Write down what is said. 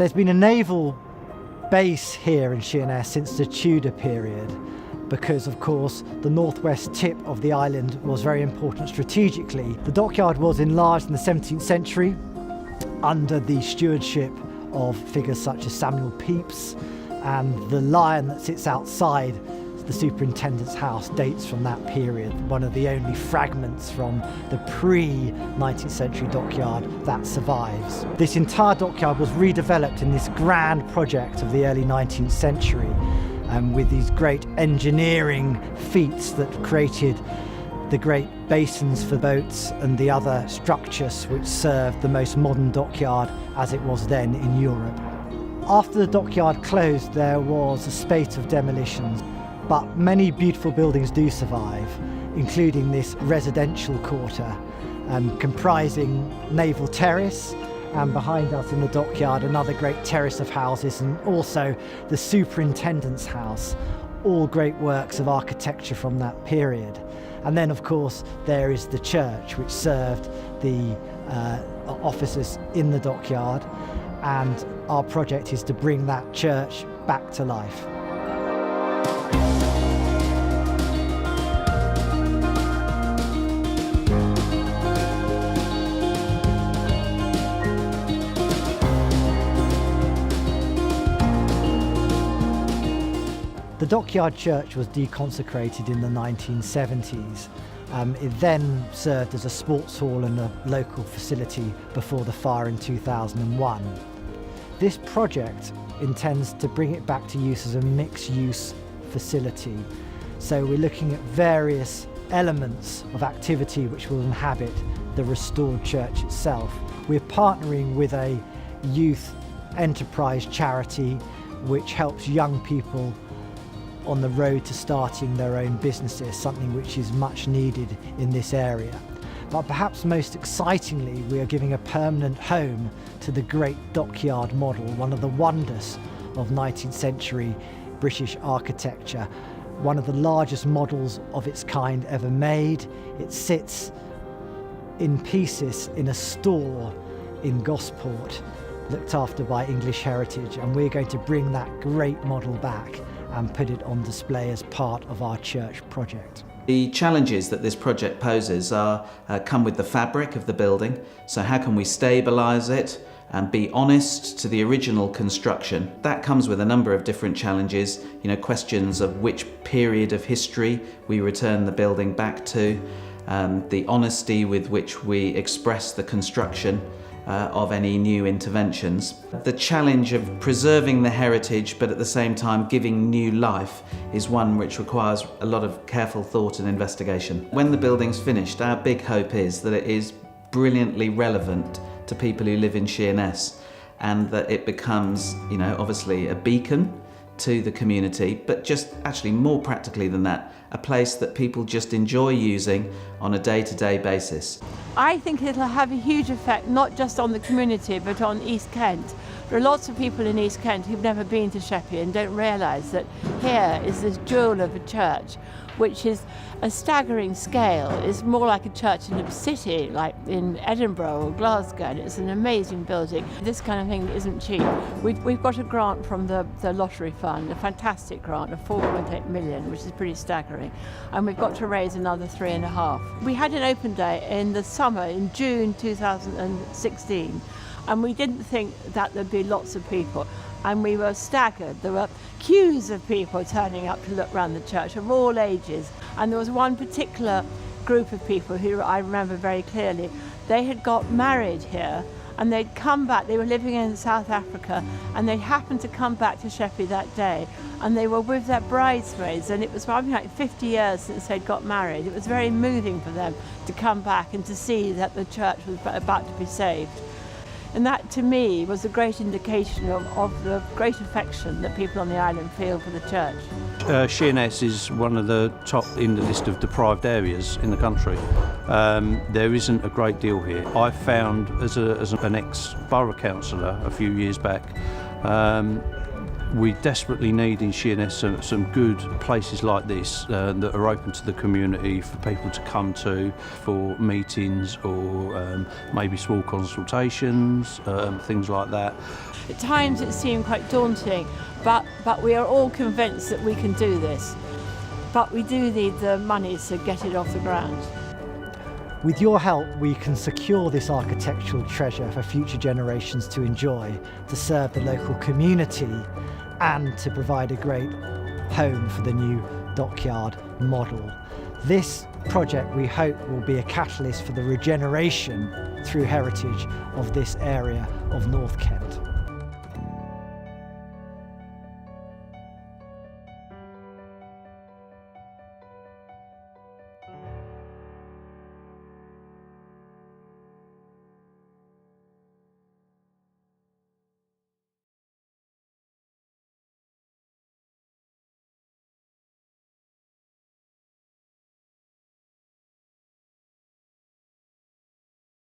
There's been a naval base here in Sheerness since the Tudor period, because of course the northwest tip of the island was very important strategically. The dockyard was enlarged in the 17th century under the stewardship of figures such as Samuel Pepys, and the lion that sits outside the superintendent's house dates from that period, one of the only fragments from the pre-19th century dockyard that survives. This entire dockyard was redeveloped in this grand project of the early 19th century, with these great engineering feats that created the great basins for boats and the other structures which served the most modern dockyard as it was then in Europe. After the dockyard closed, there was a spate of demolitions, but many beautiful buildings do survive, including this residential quarter, comprising Naval Terrace, and behind us in the dockyard another great terrace of houses, and also the Superintendent's House, all great works of architecture from that period. And then of course there is the church, which served the officers in the dockyard, and our project is to bring that church back to life. The Dockyard Church was deconsecrated in the 1970s. It then served as a sports hall and a local facility before the fire in 2001. This project intends to bring it back to use as a mixed-use facility. So we're looking at various elements of activity which will inhabit the restored church itself. We're partnering with a youth enterprise charity which helps young people on the road to starting their own businesses, something which is much needed in this area. But perhaps most excitingly, we are giving a permanent home to the great dockyard model, one of the wonders of 19th century British architecture, one of the largest models of its kind ever made. It sits in pieces in a store in Gosport, looked after by English Heritage, and we're going to bring that great model back and put it on display as part of our church project. The challenges that this project poses come with the fabric of the building. So how can we stabilise it and be honest to the original construction? That comes with a number of different challenges, questions of which period of history we return the building back to, the honesty with which we express the construction of any new interventions. The challenge of preserving the heritage but at the same time giving new life is one which requires a lot of careful thought and investigation. When the building's finished, our big hope is that it is brilliantly relevant to people who live in Sheerness, and that it becomes, obviously a beacon to the community, but just actually more practically than that, a place that people just enjoy using on a day-to-day basis. I think it'll have a huge effect not just on the community but on East Kent. There are lots of people in East Kent who've never been to Sheppey and don't realise that here is this jewel of a church which is a staggering scale. It's more like a church in a city like in Edinburgh or Glasgow, and it's an amazing building. This kind of thing isn't cheap. We've got a grant from the lottery fund, a fantastic grant of 4.8 million, which is pretty staggering, and we've got to raise another 3.5. We had an open day in the summer in June 2016, and we didn't think that there'd be lots of people, and we were staggered. There were queues of people turning up to look around the church of all ages, and there was one particular group of people who I remember very clearly. They had got married here and they'd come back. They were living in South Africa and they happened to come back to Sheppey that day, and they were with their bridesmaids, and it was probably like 50 years since they'd got married. It was very moving for them to come back and to see that the church was about to be saved. And that, to me, was a great indication of the great affection that people on the island feel for the church. Sheerness is one of the top in the list of deprived areas in the country. There isn't a great deal here. I found, as an ex-borough councillor a few years back, We desperately need in Sheerness some good places like this that are open to the community for people to come to for meetings or maybe small consultations, things like that. At times it seemed quite daunting, but we are all convinced that we can do this. But we do need the money to get it off the ground. With your help, we can secure this architectural treasure for future generations to enjoy, to serve the local community, and to provide a great home for the new dockyard model. This project, we hope, will be a catalyst for the regeneration through heritage of this area of North Kent.